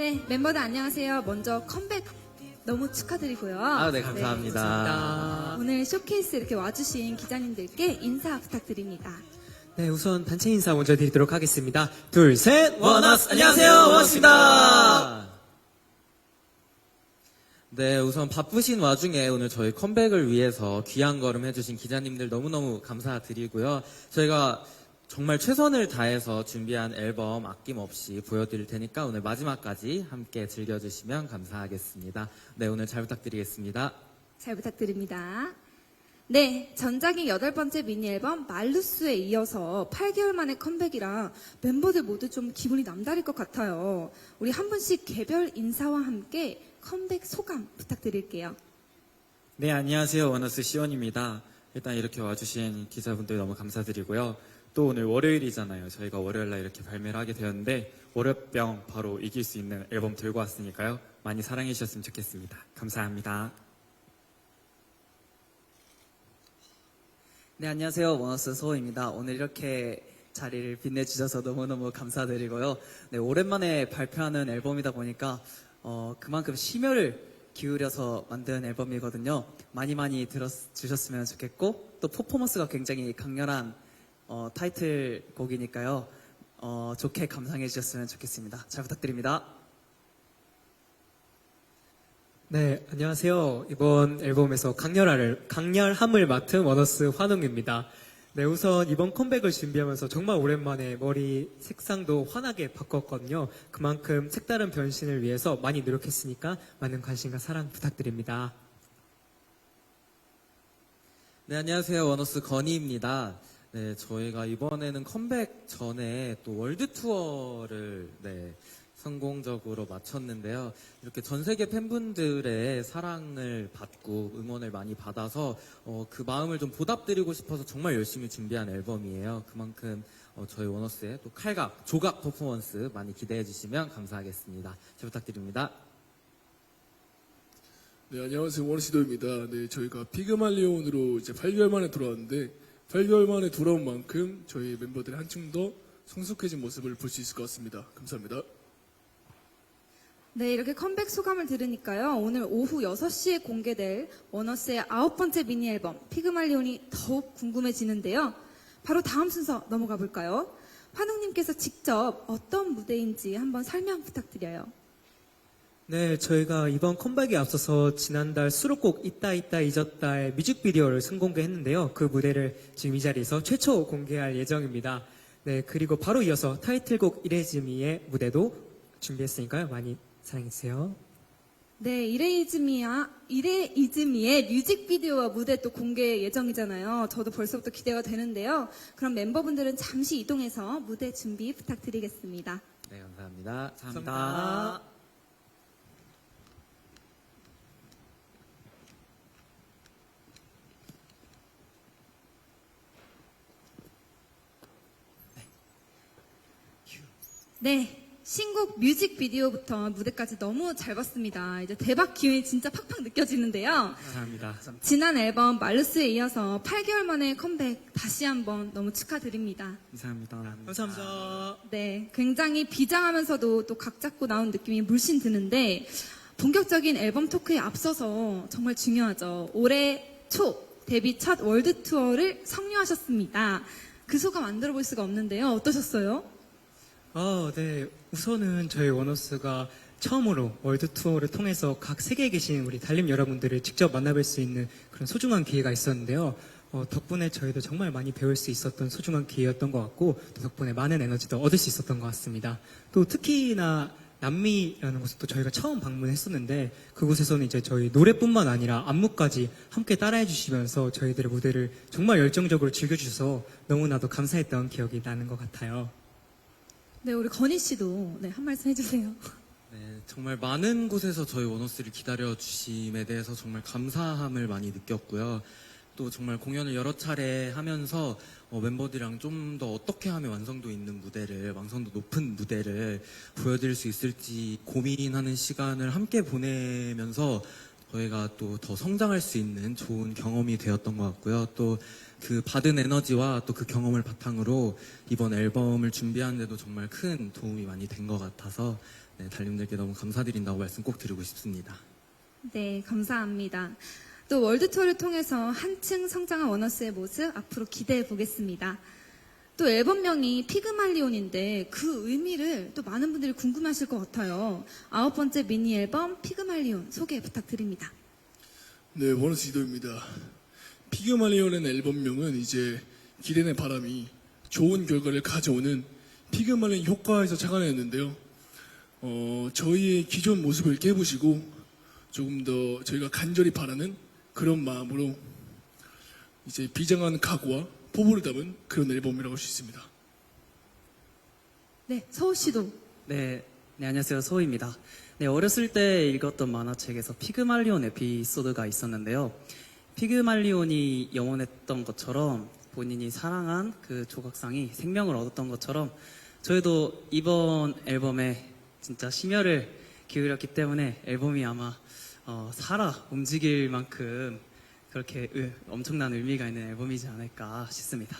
네, 멤버들 안녕하세요. 먼저 컴백 너무 축하드리고요. 네, 감사합니다. 오늘 쇼케이스 이렇게 와주신 기자님들께 인사 부탁드립니다. 네, 우선 단체 인사 먼저 드리도록 하겠습니다. 둘, 셋! 원어스! 안녕하세요, 원어스입니다! 네, 우선 바쁘신 와중에 오늘 저희 컴백을 위해서 귀한 걸음 해주신 기자님들 너무너무 감사드리고요. 저희가 정말 최선을 다해서 준비한 앨범 아낌없이 보여드릴 테니까 오늘 마지막까지 함께 즐겨주시면 감사하겠습니다. 네, 오늘 잘 부탁드리겠습니다. 잘 부탁드립니다. 네, 전작인 8번째 미니 앨범 말루스에 이어서 8개월 만에 컴백이라 멤버들 모두 좀 기분이 남다를 것 같아요. 우리 한 분씩 개별 인사와 함께 컴백 소감 부탁드릴게요. 네, 안녕하세요. 원어스 시원입니다. 일단 이렇게 와주신 기자분들 너무 감사드리고요. 또 오늘 월요일이잖아요. 저희가 월요일날 이렇게 발매를 하게 되었는데 월요병 바로 이길 수 있는 앨범 들고 왔으니까요. 많이 사랑해 주셨으면 좋겠습니다. 감사합니다. 네, 안녕하세요. 원어스 소호입니다. 오늘 이렇게 자리를 빛내주셔서 너무너무 감사드리고요. 네, 오랜만에 발표하는 앨범이다 보니까 그만큼 심혈을 기울여서 만든 앨범이거든요. 많이 들어주셨으면 좋겠고 또 퍼포먼스가 굉장히 강렬한 타이틀곡이니까요. 좋게 감상해 주셨으면 좋겠습니다. 잘 부탁드립니다. 네, 안녕하세요. 이번 앨범에서 강렬함을 맡은 원어스 환웅입니다. 네, 우선 이번 컴백을 준비하면서 정말 오랜만에 머리 색상도 환하게 바꿨거든요. 그만큼 색다른 변신을 위해서 많이 노력했으니까 많은 관심과 사랑 부탁드립니다. 네, 안녕하세요. 원어스 건희입니다. 네, 저희가 이번에는 컴백 전에 또 월드 투어를 성공적으로 마쳤는데요. 이렇게 전 세계 팬분들의 사랑을 받고 응원을 많이 받아서 그 마음을 좀 보답드리고 싶어서 정말 열심히 준비한 앨범이에요. 그만큼 저희 원어스의 또 칼각, 조각 퍼포먼스 많이 기대해 주시면 감사하겠습니다. 잘 부탁드립니다. 네, 안녕하세요. 원어시도입니다. 네, 저희가 피그말리온으로 이제 8개월 만에 돌아왔는데 8개월 만에 돌아온 만큼 저희 멤버들이 한층 더 성숙해진 모습을 볼 수 있을 것 같습니다. 감사합니다. 네, 이렇게 컴백 소감을 들으니까요. 오늘 오후 6시에 공개될 원어스의 9번째 미니 앨범 피그말리온이 더욱 궁금해지는데요. 바로 다음 순서 넘어가 볼까요? 환웅님께서 직접 어떤 무대인지 한번 설명 부탁드려요. 네, 저희가 이번 컴백에 앞서서 지난달 수록곡 있다 잊었다의 뮤직비디오를 선공개했는데요. 그 무대를 지금 이 자리에서 최초 공개할 예정입니다. 네, 그리고 바로 이어서 타이틀곡 이레즈미의 무대도 준비했으니까요. 많이 사랑해주세요. 네, 이레이즈미의 뮤직비디오와 무대 또 공개 예정이잖아요. 저도 벌써부터 기대가 되는데요. 그럼 멤버분들은 잠시 이동해서 무대 준비 부탁드리겠습니다. 네, 감사합니다. 감사합니다. 네, 신곡 뮤직비디오부터 무대까지 너무 잘 봤습니다. 이제 대박 기운이 진짜 팍팍 느껴지는데요. 감사합니다. 지난 앨범 말루스에 이어서 8개월 만에 컴백 다시 한번 너무 축하드립니다. 감사합니다. 감사합니다. 네, 굉장히 비장하면서도 또 각 잡고 나온 느낌이 물씬 드는데 본격적인 앨범 토크에 앞서서 정말 중요하죠. 올해 초 데뷔 첫 월드 투어를 성료하셨습니다. 그 소감 안 들어볼 수가 없는데요. 어떠셨어요? 네. 우선은 저희 원어스가 처음으로 월드 투어를 통해서 각 세계에 계신 우리 달림 여러분들을 직접 만나뵐 수 있는 그런 소중한 기회가 있었는데요. 덕분에 저희도 정말 많이 배울 수 있었던 소중한 기회였던 것 같고, 또 덕분에 많은 에너지도 얻을 수 있었던 것 같습니다. 또 특히나 남미라는 곳은 또 저희가 처음 방문했었는데, 그곳에서는 이제 저희 노래뿐만 아니라 안무까지 함께 따라해 주시면서 저희들의 무대를 정말 열정적으로 즐겨주셔서 너무나도 감사했던 기억이 나는 것 같아요. 네, 우리 건희 씨도 한 말씀 해주세요. 네, 정말 많은 곳에서 저희 원어스를 기다려주심에 대해서 정말 감사함을 많이 느꼈고요. 또 정말 공연을 여러 차례 하면서 멤버들이랑 좀 더 어떻게 하면 완성도 있는 무대를, 완성도 높은 무대를 보여드릴 수 있을지 고민하는 시간을 함께 보내면서 저희가 또 더 성장할 수 있는 좋은 경험이 되었던 것 같고요. 또 그 받은 에너지와 또 그 경험을 바탕으로 이번 앨범을 준비하는데도 정말 큰 도움이 많이 된 것 같아서 네, 달님들께 너무 감사드린다고 말씀 꼭 드리고 싶습니다. 네, 감사합니다. 또 월드 투어를 통해서 한층 성장한 원어스의 모습 앞으로 기대해 보겠습니다. 또 앨범명이 피그말리온인데 그 의미를 또 많은 분들이 궁금하실 것 같아요. 9번째 미니 앨범 피그말리온 소개 부탁드립니다. 네, 원어스 이도입니다. 피그말리온의 앨범명은 이제 기대는 바람이 좋은 결과를 가져오는 피그말리온 효과에서 착안했는데요. 저희의 기존 모습을 깨부시고 조금 더 저희가 간절히 바라는 그런 마음으로 이제 비장한 각오와 포부를 담은 그런 앨범이라고 할 수 있습니다. 네, 서우 씨도. 네, 안녕하세요. 소희입니다. 네, 어렸을 때 읽었던 만화책에서 피그말리온 에피소드가 있었는데요. 피그말리온이 영원했던 것처럼 본인이 사랑한 그 조각상이 생명을 얻었던 것처럼 저희도 이번 앨범에 진짜 심혈을 기울였기 때문에 앨범이 아마 살아 움직일 만큼 그렇게 엄청난 의미가 있는 앨범이지 않을까 싶습니다.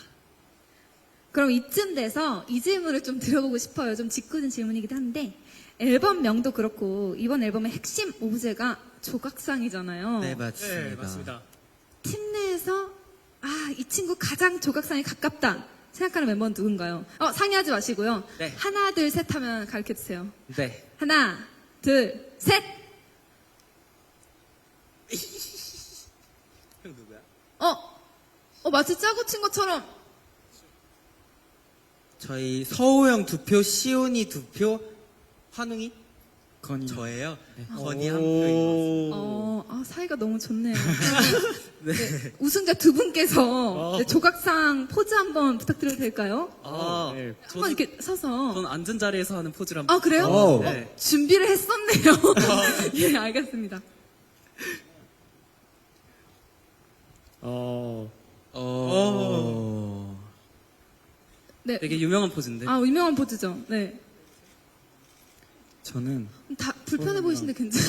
그럼 이쯤 돼서 이 질문을 좀 드려보고 싶어요. 좀 짓궂은 질문이기도 한데 앨범명도 그렇고 이번 앨범의 핵심 오브제가 조각상이잖아요. 네, 맞습니다. 네, 맞습니다. 팀 내에서 이 친구 가장 조각상에 가깝다 생각하는 멤버는 누군가요? 상의하지 마시고요. 네. 하나, 둘, 셋 하면 가르쳐 주세요. 네. 하나, 둘, 셋. 형 누구야? 마치 짜고 친 것처럼. 저희 서우 형 2표, 시온이 2표, 환웅이? 건이. 저예요. 네. 건이 한 표인 사이가 너무 좋네요. 네, 우승자 두 분께서 네, 조각상 포즈 한번 부탁드려도 될까요? 네. 한번 이렇게 서서. 전 앉은 자리에서 하는 포즈를 한번. 그래요? 네. 준비를 했었네요. 예, 알겠습니다. 네. 되게 유명한 포즈인데. 유명한 포즈죠. 네. 저는 다 불편해 보이시는데 괜찮아요?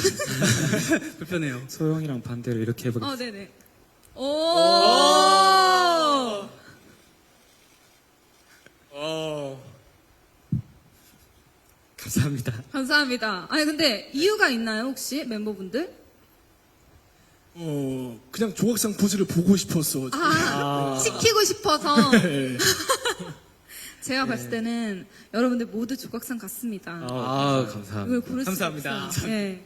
불편해요. 소영이랑 반대로 이렇게 해보겠습니다. 네네. 감사합니다. 감사합니다. 아니, 근데 이유가 있나요, 혹시 멤버분들? 그냥 조각상 포즈를 보고 싶었어. 시키고 싶어서. 네. 제가 봤을 때는 여러분들 모두 조각상 같습니다. 감사합니다. 이걸 고를 수가 감사합니다. 없어요. 네.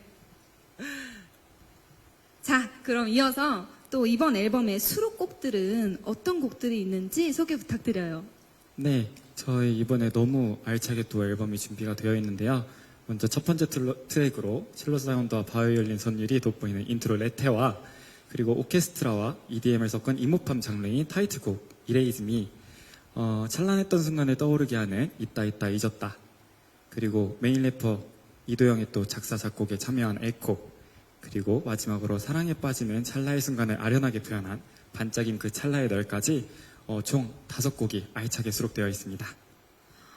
자, 그럼 이어서 또 이번 앨범의 수록곡들은 어떤 곡들이 있는지 소개 부탁드려요. 네, 저희 이번에 너무 알차게 또 앨범이 준비가 되어 있는데요. 먼저 첫 번째 트랙으로 첼로 사운드와 바이올린 선율이 돋보이는 인트로 레테와 그리고 오케스트라와 EDM을 섞은 이모팜 장르인 타이틀곡 이레이즈미, 찬란했던 순간을 떠오르게 하는 있다 있다 잊었다, 그리고 메인 래퍼 이도영의 또 작사 작곡에 참여한 에코, 그리고 마지막으로 사랑에 빠지는 찰나의 순간을 아련하게 표현한 반짝임 그 찰나의 널까지 총 5곡이 알차게 수록되어 있습니다.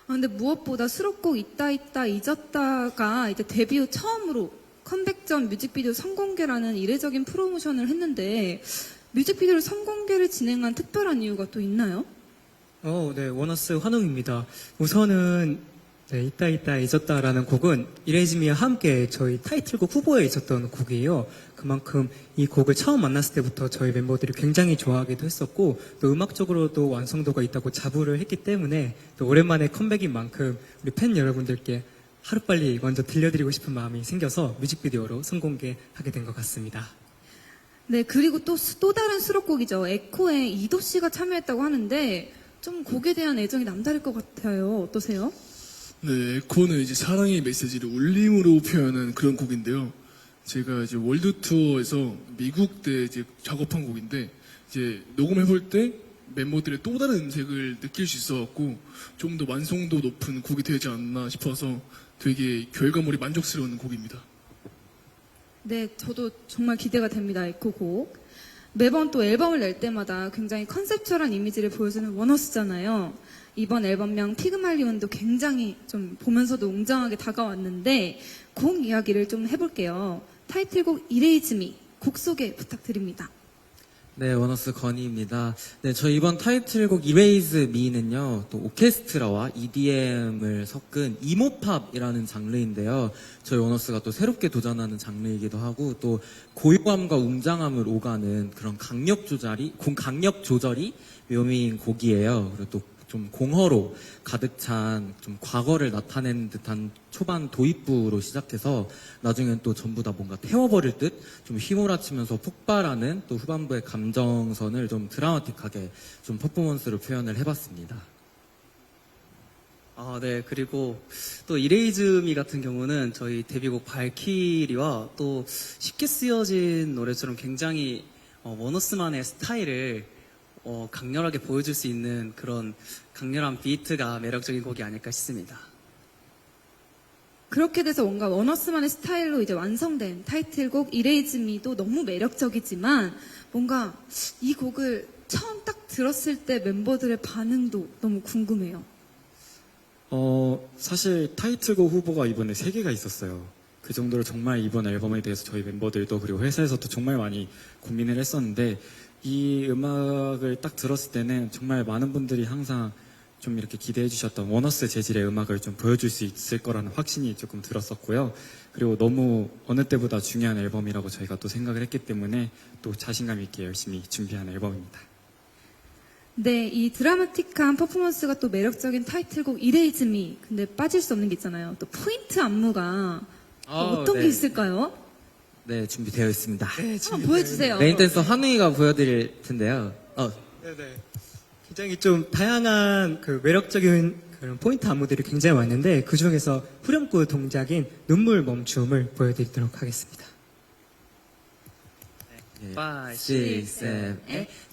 근데 무엇보다 수록곡 있다 있다 잊었다가 이제 데뷔 후 처음으로 컴백 전 뮤직비디오 선공개라는 이례적인 프로모션을 했는데 뮤직비디오를 선공개를 진행한 특별한 이유가 또 있나요? 네, 원어스 환웅입니다. 우선은 있다 있다 잊었다라는 곡은 이레즈미와 함께 저희 타이틀곡 후보에 있었던 곡이에요. 그만큼 이 곡을 처음 만났을 때부터 저희 멤버들이 굉장히 좋아하기도 했었고 또 음악적으로도 완성도가 있다고 자부를 했기 때문에 또 오랜만에 컴백인 만큼 우리 팬 여러분들께 하루빨리 먼저 들려드리고 싶은 마음이 생겨서 뮤직비디오로 선공개하게 된 것 같습니다. 네, 그리고 또 다른 수록곡이죠. 에코에 이도 씨가 참여했다고 하는데 좀 곡에 대한 애정이 남다를 것 같아요. 어떠세요? 네, 에코는 이제 사랑의 메시지를 울림으로 표현한 그런 곡인데요. 제가 이제 월드 투어에서 미국 때 이제 작업한 곡인데 이제 녹음해볼 때 멤버들의 또 다른 음색을 느낄 수 있어갖고 좀 더 완성도 높은 곡이 되지 않나 싶어서 되게 결과물이 만족스러운 곡입니다. 네, 저도 정말 기대가 됩니다. 에코 곡. 매번 또 앨범을 낼 때마다 굉장히 컨셉추얼한 이미지를 보여주는 원어스잖아요. 이번 앨범명 피그말리온도 굉장히 좀 보면서도 웅장하게 다가왔는데 곡 이야기를 좀 해볼게요. 타이틀곡 이레이즈미 곡 소개 부탁드립니다. 네, 원어스 건희입니다. 네, 저희 이번 타이틀곡 Erase Me는요, 또 오케스트라와 EDM을 섞은 이모팝이라는 장르인데요. 저희 원어스가 또 새롭게 도전하는 장르이기도 하고, 또 고요함과 웅장함을 오가는 그런 강력 조절이 묘미인 곡이에요. 그리고 또 좀 공허로 가득 찬 좀 과거를 나타내는 듯한 초반 도입부로 시작해서 나중엔 또 전부 다 뭔가 태워버릴 듯 좀 휘몰아치면서 폭발하는 또 후반부의 감정선을 좀 드라마틱하게 좀 퍼포먼스로 표현을 해봤습니다. 네. 그리고 또 이레이즈미 같은 경우는 저희 데뷔곡 발키리와 또 쉽게 쓰여진 노래처럼 굉장히 원어스만의 스타일을 강렬하게 보여줄 수 있는 그런 강렬한 비트가 매력적인 곡이 아닐까 싶습니다. 그렇게 돼서 뭔가 원어스만의 스타일로 이제 완성된 타이틀곡 Erase Me도 너무 매력적이지만 뭔가 이 곡을 처음 딱 들었을 때 멤버들의 반응도 너무 궁금해요. 사실 타이틀곡 후보가 이번에 3개가 있었어요. 그 정도로 정말 이번 앨범에 대해서 저희 멤버들도 그리고 회사에서도 정말 많이 고민을 했었는데 이 음악을 딱 들었을 때는 정말 많은 분들이 항상 좀 이렇게 기대해 주셨던 원어스 재질의 음악을 좀 보여줄 수 있을 거라는 확신이 조금 들었었고요. 그리고 너무 어느 때보다 중요한 앨범이라고 저희가 또 생각을 했기 때문에 또 자신감 있게 열심히 준비한 앨범입니다. 네, 이 드라마틱한 퍼포먼스가 또 매력적인 타이틀곡 Erase Me. 근데 빠질 수 없는 게 있잖아요. 또 포인트 안무가 어떤 네. 게 있을까요? 네, 준비되어 있습니다. 한번 보여주세요. 메인 댄서 한우이가 보여드릴 텐데요. 네네. 굉장히 좀 다양한 그 매력적인 그런 포인트 안무들이 굉장히 많은데 그 중에서 후렴구 동작인 눈물 멈춤을 보여드리도록 하겠습니다. 5, 6, 6, 7, 7,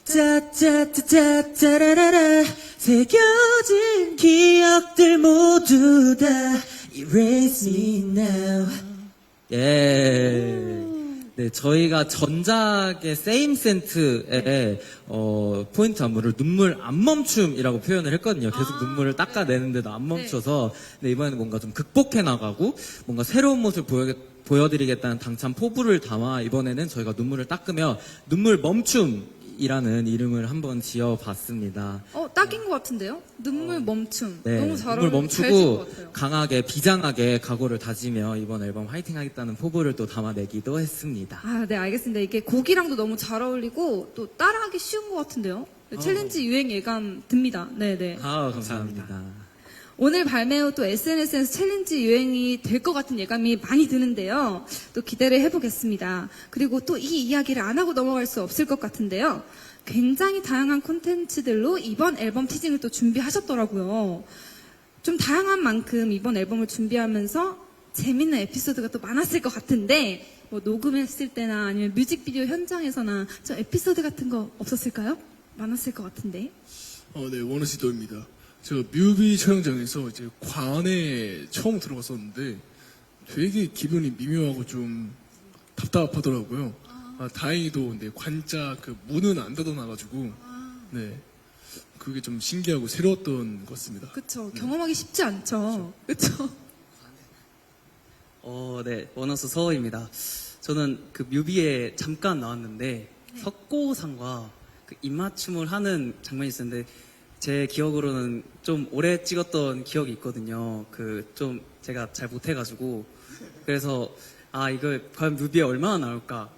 짜짜짜짜짜라라라 새겨진 기억들 모두 다 Erase me now. 예. 네, 저희가 전작의 세임 센트의 포인트 안무를 눈물 안 멈춤이라고 표현을 했거든요. 계속 눈물을 닦아내는데도 안 멈춰서 네, 이번에는 뭔가 좀 극복해 나가고 뭔가 새로운 모습을 보여드리겠다는 당찬 포부를 담아 이번에는 저희가 눈물을 닦으며 눈물 멈춤이라는 이름을 한번 지어봤습니다. 딱인 것 같은데요? 눈물 멈춤. 네, 너무 잘 눈물 어울려. 잘 지은 것 멈추고 같아요. 강하게 비장하게 각오를 다지며 이번 앨범 화이팅 하겠다는 포부를 또 담아내기도 했습니다. 네, 알겠습니다. 이게 곡이랑도 너무 잘 어울리고 또 따라하기 쉬운 것 같은데요? 챌린지 유행 예감 듭니다. 네네. 감사합니다. 오늘 발매 후 또 SNS에서 챌린지 유행이 될 것 같은 예감이 많이 드는데요. 또 기대를 해보겠습니다. 그리고 또 이 이야기를 안 하고 넘어갈 수 없을 것 같은데요. 굉장히 다양한 콘텐츠들로 이번 앨범 티징을 또 준비하셨더라고요. 좀 다양한 만큼 이번 앨범을 준비하면서 재밌는 에피소드가 또 많았을 것 같은데 뭐 녹음했을 때나 아니면 뮤직비디오 현장에서나 좀 에피소드 같은 거 없었을까요? 많았을 것 같은데. 네, 원어시도입니다. 제가 뮤비 촬영장에서 이제 관에 처음 들어갔었는데 되게 기분이 미묘하고 좀 답답하더라고요. 다행히도 근데 관자 그 문은 안 닫아놔가지고 네 그게 좀 신기하고 새로웠던 것 같습니다. 그쵸. 경험하기 쉽지 않죠. 그쵸. 네. 원어스 서호입니다. 저는 그 뮤비에 잠깐 나왔는데 석고상과 그 입맞춤을 하는 장면이 있었는데 제 기억으로는 좀 오래 찍었던 기억이 있거든요. 그 좀 제가 잘 못해가지고 그래서 이걸 과연 뮤비에 얼마나 나올까?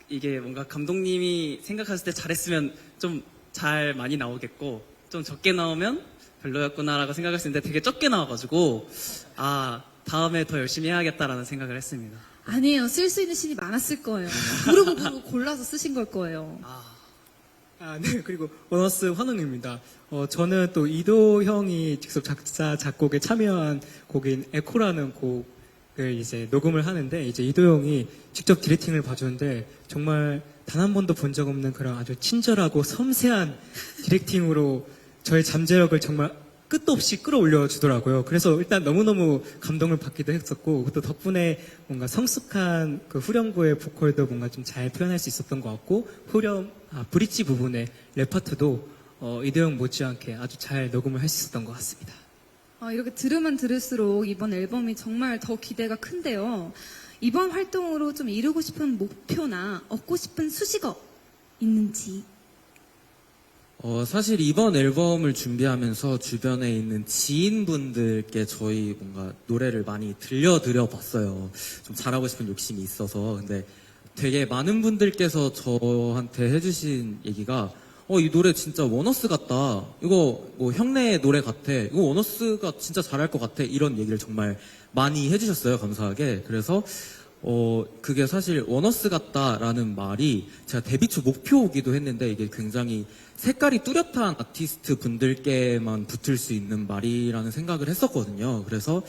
이게 뭔가 감독님이 생각하실 때 잘했으면 좀 잘 많이 나오겠고 좀 적게 나오면 별로였구나라고 생각했었는데 되게 적게 나와가지고 다음에 더 열심히 해야겠다라는 생각을 했습니다. 아니에요. 쓸 수 있는 신이 많았을 거예요. 고르고 골라서 쓰신 걸 거예요. 네. 그리고 원어스 환웅입니다. 저는 또 이도 형이 직접 작사, 작곡에 참여한 곡인 에코라는 곡을 이제 녹음을 하는데 이제 이도 형이 직접 디렉팅을 봐주는데 정말 단 한 번도 본 적 없는 그런 아주 친절하고 섬세한 디렉팅으로 저의 잠재력을 정말 끝도 없이 끌어올려 주더라고요. 그래서 일단 너무너무 감동을 받기도 했었고, 또 덕분에 뭔가 성숙한 그 후렴구의 보컬도 뭔가 좀 잘 표현할 수 있었던 것 같고, 브릿지 부분의 랩 파트도 이도영 못지않게 아주 잘 녹음을 할 수 있었던 것 같습니다. 이렇게 들으면 들을수록 이번 앨범이 정말 더 기대가 큰데요. 이번 활동으로 좀 이루고 싶은 목표나 얻고 싶은 수식어 있는지. 사실 이번 앨범을 준비하면서 주변에 있는 지인분들께 저희 뭔가 노래를 많이 들려드려 봤어요. 좀 잘하고 싶은 욕심이 있어서. 근데 되게 많은 분들께서 저한테 해주신 얘기가 이 노래 진짜 원어스 같다. 이거 뭐 형네 노래 같아. 이거 원어스가 진짜 잘할 것 같아. 이런 얘기를 정말 많이 해주셨어요. 감사하게. 그래서 그게 사실 원어스 같다라는 말이 제가 데뷔 초 목표이기도 했는데 이게 굉장히 색깔이 뚜렷한 아티스트 분들께만 붙을 수 있는 말이라는 생각을 했었거든요. 그래서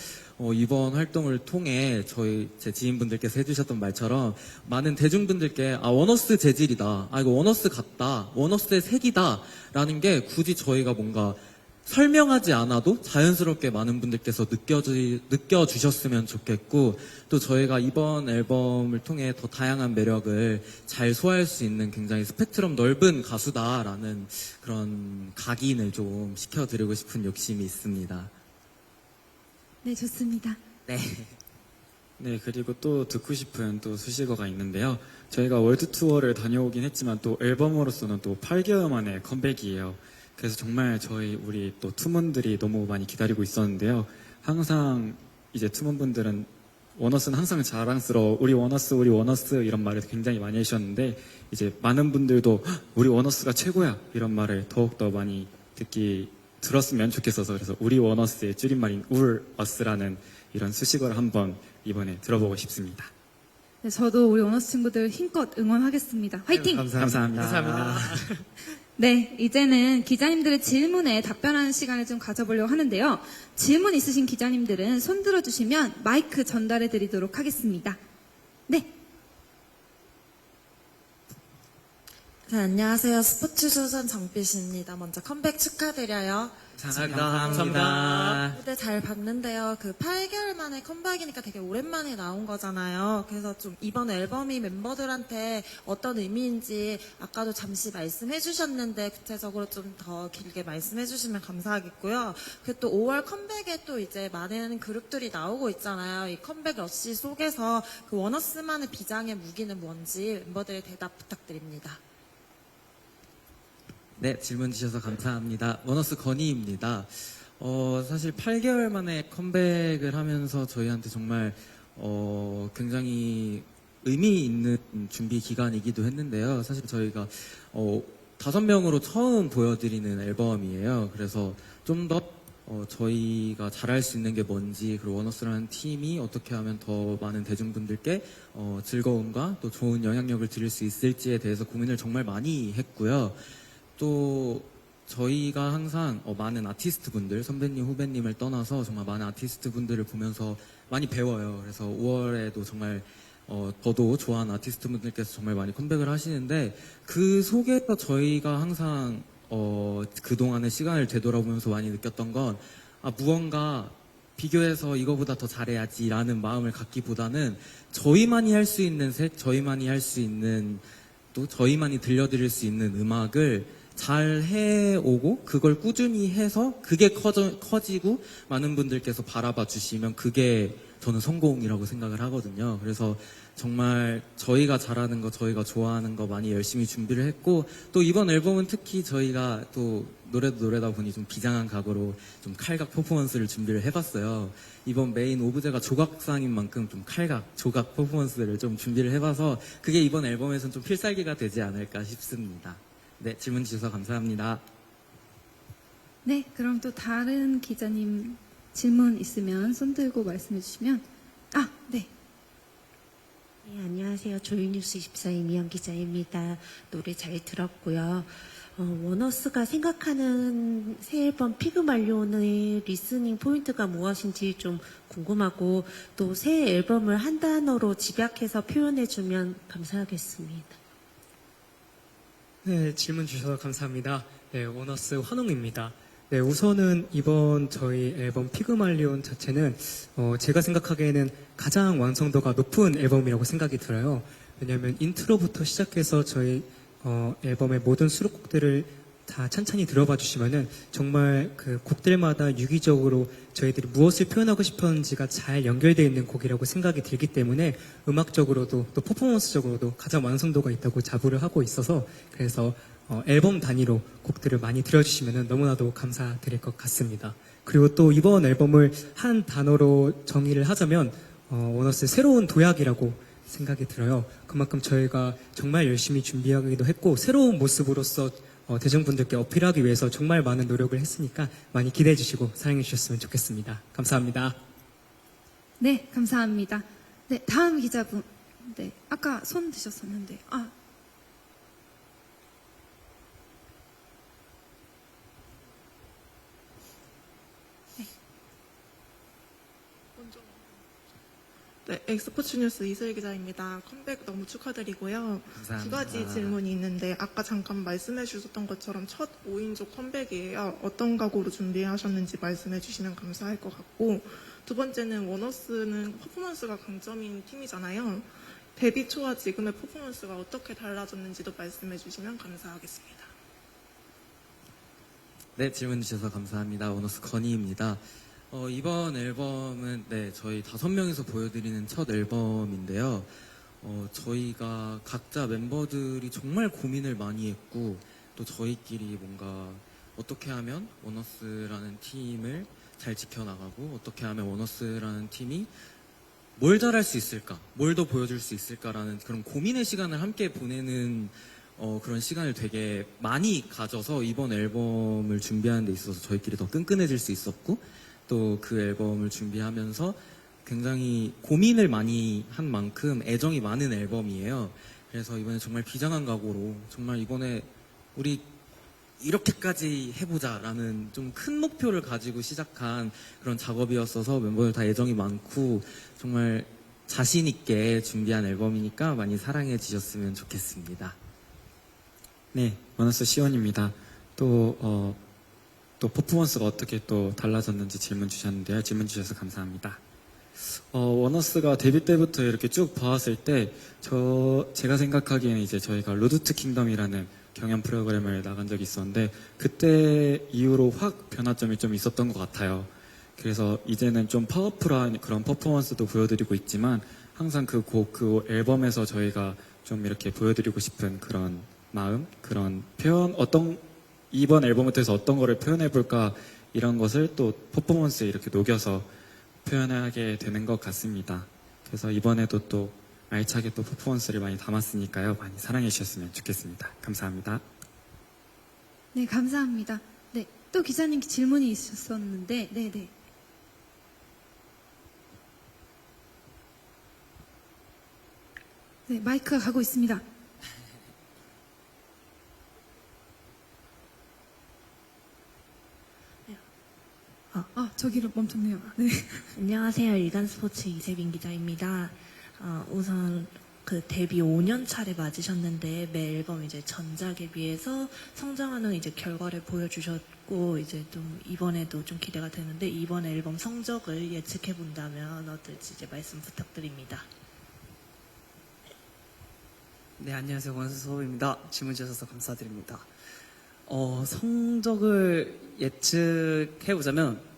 이번 활동을 통해 제 지인분들께서 해주셨던 말처럼 많은 대중분들께 원어스 재질이다. 이거 원어스 같다. 원어스의 색이다. 라는 게 굳이 저희가 뭔가 설명하지 않아도 자연스럽게 많은 분들께서 느껴주셨으면 좋겠고, 또 저희가 이번 앨범을 통해 더 다양한 매력을 잘 소화할 수 있는 굉장히 스펙트럼 넓은 가수다라는 그런 각인을 좀 시켜드리고 싶은 욕심이 있습니다. 네, 좋습니다. 네. 네, 그리고 또 듣고 싶은 또 수식어가 있는데요. 저희가 월드 투어를 다녀오긴 했지만 또 앨범으로서는 또 8개월 만에 컴백이에요. 그래서 정말 우리 또 투문들이 너무 많이 기다리고 있었는데요. 항상 이제 투문분들은 원어스는 항상 자랑스러워. 우리 원어스 이런 말을 굉장히 많이 해주셨는데 이제 많은 분들도 우리 원어스가 최고야 이런 말을 더욱더 많이 들었으면 좋겠어서 그래서 우리 원어스의 줄임말인 울어스라는 이런 수식어를 한번 이번에 들어보고 싶습니다. 네, 저도 우리 원어스 친구들 힘껏 응원하겠습니다. 화이팅! 감사합니다. 네, 이제는 기자님들의 질문에 답변하는 시간을 좀 가져보려고 하는데요. 질문 있으신 기자님들은 손 들어주시면 마이크 전달해 드리도록 하겠습니다. 네. 네, 안녕하세요. 스포츠조선 정빛입니다. 먼저 컴백 축하드려요. 감사합니다. 무대 잘 봤는데요. 8개월 만에 컴백이니까 되게 오랜만에 나온 거잖아요. 그래서 좀 이번 앨범이 멤버들한테 어떤 의미인지 아까도 잠시 말씀해 주셨는데 구체적으로 좀 더 길게 말씀해 주시면 감사하겠고요. 그리고 또 5월 컴백에 또 이제 많은 그룹들이 나오고 있잖아요. 이 컴백 러시 속에서 원어스만의 비장의 무기는 뭔지 멤버들의 대답 부탁드립니다. 네, 질문 주셔서 감사합니다. 원어스 건희입니다. 사실 8개월 만에 컴백을 하면서 저희한테 정말 굉장히 의미 있는 준비 기간이기도 했는데요. 사실 저희가 5명으로 처음 보여드리는 앨범이에요. 그래서 좀 더 저희가 잘할 수 있는 게 뭔지, 그리고 원어스라는 팀이 어떻게 하면 더 많은 대중분들께 즐거움과 또 좋은 영향력을 드릴 수 있을지에 대해서 고민을 정말 많이 했고요. 또 저희가 항상 많은 아티스트 분들, 선배님, 후배님을 떠나서 정말 많은 아티스트 분들을 보면서 많이 배워요. 그래서 5월에도 정말 저도 좋아하는 아티스트 분들께서 정말 많이 컴백을 하시는데 그 속에서 저희가 항상 그동안의 시간을 되돌아보면서 많이 느꼈던 건 무언가 비교해서 이거보다 더 잘해야지라는 마음을 갖기보다는 저희만이 할 수 있는 색, 저희만이 할 수 있는 또 저희만이 들려드릴 수 있는 음악을 잘 해오고 그걸 꾸준히 해서 그게 커지고 많은 분들께서 바라봐 주시면 그게 저는 성공이라고 생각을 하거든요. 그래서 정말 저희가 잘하는 거, 저희가 좋아하는 거 많이 열심히 준비를 했고, 또 이번 앨범은 특히 저희가 또 노래도 노래다 보니 좀 비장한 각오로 좀 칼각 퍼포먼스를 준비를 해봤어요. 이번 메인 오브제가 조각상인 만큼 좀 조각 퍼포먼스를 좀 준비를 해봐서 그게 이번 앨범에서는 좀 필살기가 되지 않을까 싶습니다. 네, 질문 주셔서 감사합니다. 네, 그럼 또 다른 기자님 질문 있으면 손 들고 말씀해 주시면. 네. 네, 안녕하세요. 조이뉴스 24 이미영 기자입니다. 노래 잘 들었고요. 원어스가 생각하는 새 앨범 피그말리온의 리스닝 포인트가 무엇인지 좀 궁금하고, 또 새 앨범을 한 단어로 집약해서 표현해주면 감사하겠습니다. 네, 질문 주셔서 감사합니다. 네, 원어스 환웅입니다. 네, 우선은 이번 저희 앨범 피그말리온 자체는 제가 생각하기에는 가장 완성도가 높은 앨범이라고 생각이 들어요. 왜냐하면 인트로부터 시작해서 저희 앨범의 모든 수록곡들을 다 천천히 들어봐 주시면은 정말 그 곡들마다 유기적으로 저희들이 무엇을 표현하고 싶었는지가 잘 연결되어 있는 곡이라고 생각이 들기 때문에 음악적으로도 또 퍼포먼스적으로도 가장 완성도가 있다고 자부를 하고 있어서 그래서 앨범 단위로 곡들을 많이 들어주시면 너무나도 감사드릴 것 같습니다. 그리고 또 이번 앨범을 한 단어로 정의를 하자면 원어스의 새로운 도약이라고 생각이 들어요. 그만큼 저희가 정말 열심히 준비하기도 했고 새로운 모습으로서 대중분들께 어필하기 위해서 정말 많은 노력을 했으니까 많이 기대해 주시고 사랑해 주셨으면 좋겠습니다. 감사합니다. 네, 감사합니다. 네, 다음 기자분. 네, 아까 손 드셨었는데. 네, 엑스포츠 뉴스 이슬 기자입니다. 컴백 너무 축하드리고요. 감사합니다. 두 가지 질문이 있는데 아까 잠깐 말씀해 주셨던 것처럼 첫 5인조 컴백이에요. 어떤 각오로 준비하셨는지 말씀해 주시면 감사할 것 같고 두 번째는 원어스는 퍼포먼스가 강점인 팀이잖아요. 데뷔 초와 지금의 퍼포먼스가 어떻게 달라졌는지도 말씀해 주시면 감사하겠습니다. 네, 질문 주셔서 감사합니다. 원어스 건희입니다. 이번 앨범은 저희 5명이서 보여드리는 첫 앨범인데요. 저희가 각자 멤버들이 정말 고민을 많이 했고 또 저희끼리 뭔가 어떻게 하면 원어스라는 팀을 잘 지켜나가고 어떻게 하면 원어스라는 팀이 뭘 잘할 수 있을까, 뭘 더 보여줄 수 있을까라는 그런 고민의 시간을 함께 보내는 그런 시간을 되게 많이 가져서 이번 앨범을 준비하는 데 있어서 저희끼리 더 끈끈해질 수 있었고 또 그 앨범을 준비하면서 굉장히 고민을 많이 한 만큼 애정이 많은 앨범이에요. 그래서 이번에 정말 비장한 각오로 정말 이번에 우리 이렇게까지 해보자라는 좀 큰 목표를 가지고 시작한 그런 작업이었어서 멤버들 다 애정이 많고 정말 자신 있게 준비한 앨범이니까 많이 사랑해 주셨으면 좋겠습니다. 네, 원어스 시원입니다. 또 퍼포먼스가 어떻게 또 달라졌는지 질문 주셨는데요. 질문 주셔서 감사합니다. 원어스가 데뷔 때부터 이렇게 쭉 봐왔을 때, 제가 생각하기에는 이제 저희가 로드투 킹덤이라는 경연 프로그램을 나간 적이 있었는데, 그때 이후로 확 변화점이 좀 있었던 것 같아요. 그래서 이제는 좀 파워풀한 그런 퍼포먼스도 보여드리고 있지만, 항상 그 앨범에서 저희가 좀 이렇게 보여드리고 싶은 그런 마음, 그런 표현, 이번 앨범부터 해서 어떤 거를 표현해볼까 이런 것을 또 퍼포먼스에 이렇게 녹여서 표현하게 되는 것 같습니다. 그래서 이번에도 또 알차게 또 퍼포먼스를 많이 담았으니까요. 많이 사랑해 주셨으면 좋겠습니다. 감사합니다. 네, 감사합니다. 네, 또 기자님 질문이 있었는데, 네. 네, 마이크가 가고 있습니다. 저기로 멈췄네요. 네. 안녕하세요. 일간스포츠 이세빈 기자입니다. 우선 그 데뷔 5년 차를 맞으셨는데 매 앨범 이제 전작에 비해서 성장하는 이제 결과를 보여주셨고 이제 좀 이번에도 좀 기대가 되는데 이번 앨범 성적을 예측해 본다면 어떨지 이제 말씀 부탁드립니다. 네, 안녕하세요. 원수 소호입니다. 질문 주셔서 감사드립니다. 성적을 예측해보자면,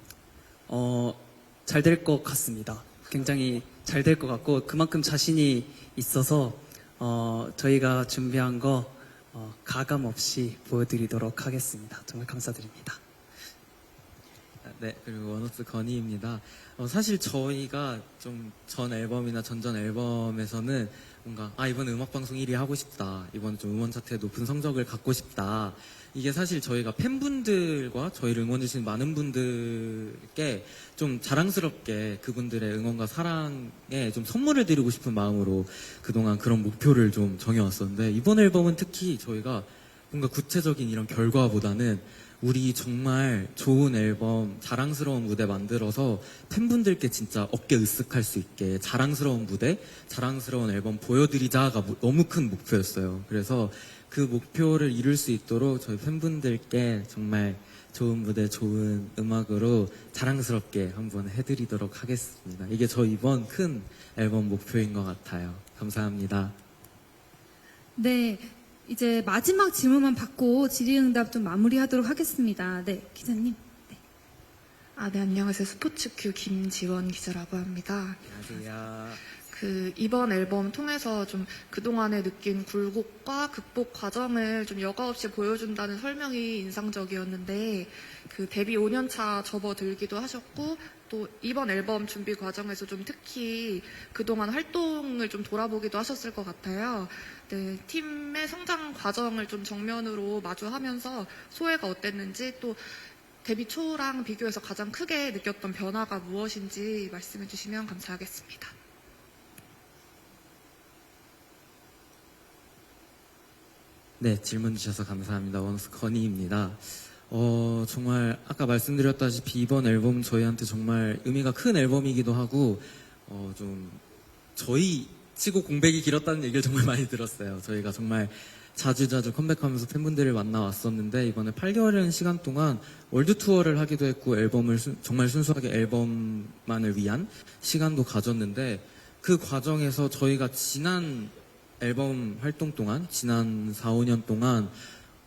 잘 될 것 같습니다. 굉장히 잘 될 것 같고, 그만큼 자신이 있어서, 저희가 준비한 거, 가감 없이 보여드리도록 하겠습니다. 정말 감사드립니다. 네, 그리고 원어스 건희입니다. 사실 저희가 좀 전 앨범이나 전전 앨범에서는 뭔가 이번에 음악방송 1위 하고 싶다, 이번에 좀 음원 차트에 높은 성적을 갖고 싶다, 이게 사실 저희가 팬분들과 저희를 응원해주시는 많은 분들께 좀 자랑스럽게 그분들의 응원과 사랑에 좀 선물을 드리고 싶은 마음으로 그동안 그런 목표를 좀 정해왔었는데 이번 앨범은 특히 저희가 뭔가 구체적인 이런 결과보다는 우리 정말 좋은 앨범, 자랑스러운 무대 만들어서 팬분들께 진짜 어깨 으쓱할 수 있게 자랑스러운 무대, 자랑스러운 앨범 보여드리자가 너무 큰 목표였어요. 그래서 그 목표를 이룰 수 있도록 저희 팬분들께 정말 좋은 무대, 좋은 음악으로 자랑스럽게 한번 해드리도록 하겠습니다. 이게 저희 이번 큰 앨범 목표인 것 같아요. 감사합니다. 네, 이제 마지막 질문만 받고 질의응답 좀 마무리하도록 하겠습니다. 네, 기자님. 네. 네, 안녕하세요. 스포츠큐 김지원 기자라고 합니다. 안녕하세요. 이번 앨범 통해서 좀 그동안에 느낀 굴곡과 극복 과정을 좀 여과 없이 보여준다는 설명이 인상적이었는데, 데뷔 5년차 접어들기도 하셨고, 또 이번 앨범 준비 과정에서 좀 특히 그동안 활동을 좀 돌아보기도 하셨을 것 같아요. 네, 팀의 성장 과정을 좀 정면으로 마주하면서 소회가 어땠는지, 또 데뷔 초랑 비교해서 가장 크게 느꼈던 변화가 무엇인지 말씀해 주시면 감사하겠습니다. 네, 질문 주셔서 감사합니다. 원스 건희입니다. 정말 아까 말씀드렸다시피 이번 앨범 저희한테 정말 의미가 큰 앨범이기도 하고 좀 저희 치고 공백이 길었다는 얘기를 정말 많이 들었어요. 저희가 정말 자주자주 컴백하면서 팬분들을 만나왔었는데 이번에 8개월이라는 시간 동안 월드 투어를 하기도 했고 앨범을 정말 순수하게 앨범만을 위한 시간도 가졌는데 그 과정에서 저희가 지난 앨범 활동 동안 지난 4, 5년 동안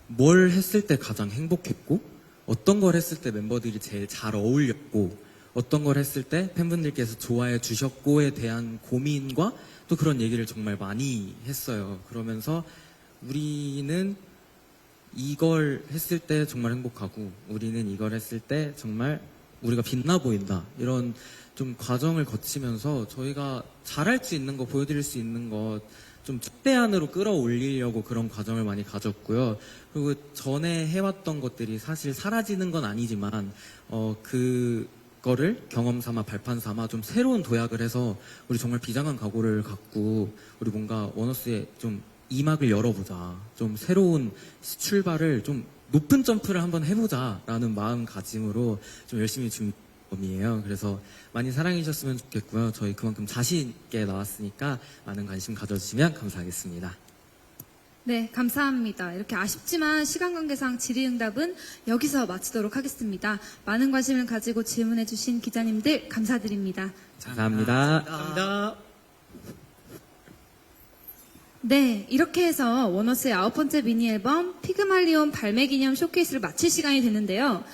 뭘 했을 때 가장 행복했고 어떤 걸 했을 때 멤버들이 제일 잘 어울렸고 어떤 걸 했을 때 팬분들께서 좋아해 주셨고에 대한 고민과 또 그런 얘기를 정말 많이 했어요. 그러면서 우리는 이걸 했을 때 정말 행복하고 우리는 이걸 했을 때 정말 우리가 빛나 보인다 이런 좀 과정을 거치면서 저희가 잘할 수 있는 거 보여드릴 수 있는 것 좀 최대한으로 끌어올리려고 그런 과정을 많이 가졌고요. 그리고 전에 해왔던 것들이 사실 사라지는 건 아니지만 그거를 경험 삼아 발판 삼아 좀 새로운 도약을 해서 우리 정말 비장한 각오를 갖고 우리 뭔가 원어스의 좀 이막을 열어보자. 좀 새로운 출발을 좀 높은 점프를 한번 해보자라는 마음가짐으로 좀 열심히 준비이에요. 그래서 많이 사랑해 주셨으면 좋겠고요. 저희 그만큼 자신 있게 나왔으니까 많은 관심 가져주시면 감사하겠습니다. 네, 감사합니다. 이렇게 아쉽지만 시간 관계상 질의응답은 여기서 마치도록 하겠습니다. 많은 관심을 가지고 질문해주신 기자님들 감사드립니다. 감사합니다. 감사합니다. 네, 이렇게 해서 원어스의 9번째 미니 앨범 피그말리온 발매 기념 쇼케이스를 마칠 시간이 됐는데요.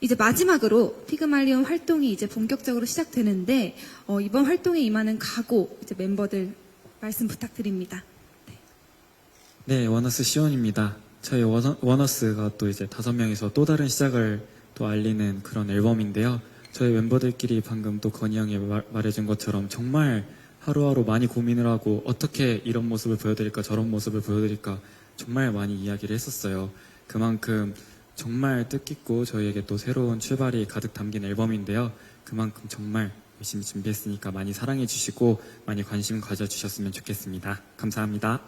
이제 마지막으로 피그말리온 활동이 이제 본격적으로 시작되는데 이번 활동에 임하는 각오 이제 멤버들 말씀 부탁드립니다. 네, 원어스 시온입니다. 저희 원어스가 또 이제 5명이서 또 다른 시작을 또 알리는 그런 앨범인데요. 저희 멤버들끼리 방금 또 건희 형이 말해준 것처럼 정말 하루하루 많이 고민을 하고 어떻게 이런 모습을 보여드릴까 저런 모습을 보여드릴까 정말 많이 이야기를 했었어요. 그만큼 정말 뜻깊고 저희에게 또 새로운 출발이 가득 담긴 앨범인데요. 그만큼 정말 열심히 준비했으니까 많이 사랑해 주시고 많이 관심 가져주셨으면 좋겠습니다. 감사합니다.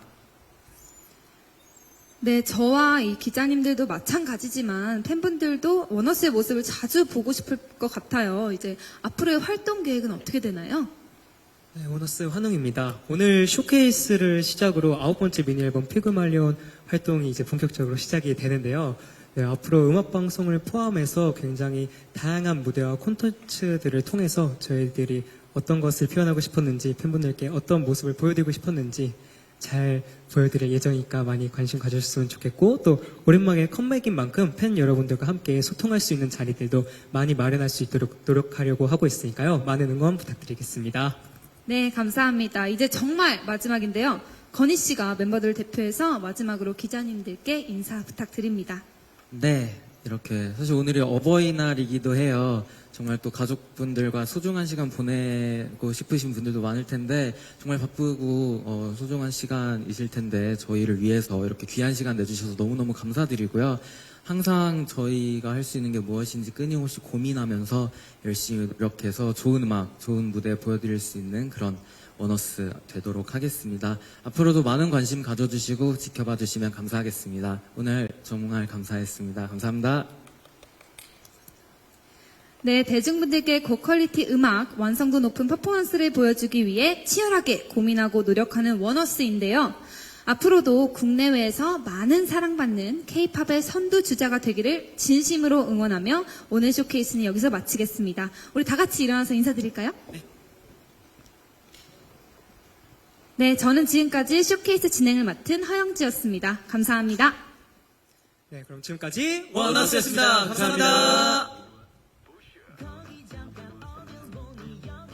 네, 저와 이 기자님들도 마찬가지지만 팬분들도 원어스의 모습을 자주 보고 싶을 것 같아요. 이제 앞으로의 활동 계획은 어떻게 되나요? 네, 원어스 환웅입니다. 오늘 쇼케이스를 시작으로 9번째 미니 앨범 피그말리온 활동이 이제 본격적으로 시작이 되는데요. 네, 앞으로 음악 방송을 포함해서 굉장히 다양한 무대와 콘텐츠들을 통해서 저희들이 어떤 것을 표현하고 싶었는지 팬분들께 어떤 모습을 보여드리고 싶었는지 잘 보여드릴 예정이니까 많이 관심 가져주셨으면 좋겠고 또 오랜만에 컴백인 만큼 팬 여러분들과 함께 소통할 수 있는 자리들도 많이 마련할 수 있도록 노력하려고 하고 있으니까요. 많은 응원 부탁드리겠습니다. 네, 감사합니다. 이제 정말 마지막인데요. 건희 씨가 멤버들을 대표해서 마지막으로 기자님들께 인사 부탁드립니다. 네, 이렇게 사실 오늘이 어버이날이기도 해요. 정말 또 가족분들과 소중한 시간 보내고 싶으신 분들도 많을 텐데 정말 바쁘고 소중한 시간이실 텐데 저희를 위해서 이렇게 귀한 시간 내주셔서 너무너무 감사드리고요. 항상 저희가 할 수 있는 게 무엇인지 끊임없이 고민하면서 열심히 노력해서 좋은 음악, 좋은 무대 보여드릴 수 있는 그런 원어스 되도록 하겠습니다. 앞으로도 많은 관심 가져주시고 지켜봐 주시면 감사하겠습니다. 오늘 정말 감사했습니다. 감사합니다. 네, 대중분들께 고퀄리티 음악, 완성도 높은 퍼포먼스를 보여주기 위해 치열하게 고민하고 노력하는 원어스인데요. 앞으로도 국내외에서 많은 사랑받는 K-팝의 선두주자가 되기를 진심으로 응원하며 오늘 쇼케이스는 여기서 마치겠습니다. 우리 다 같이 일어나서 인사드릴까요? 네. 네, 저는 지금까지 쇼케이스 진행을 맡은 허영지였습니다. 감사합니다. 네, 그럼 지금까지 원어스였습니다. 감사합니다.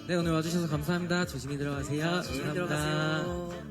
네, 오늘 와주셔서 감사합니다. 조심히 들어가세요. 조심히 감사합니다. 들어가세요.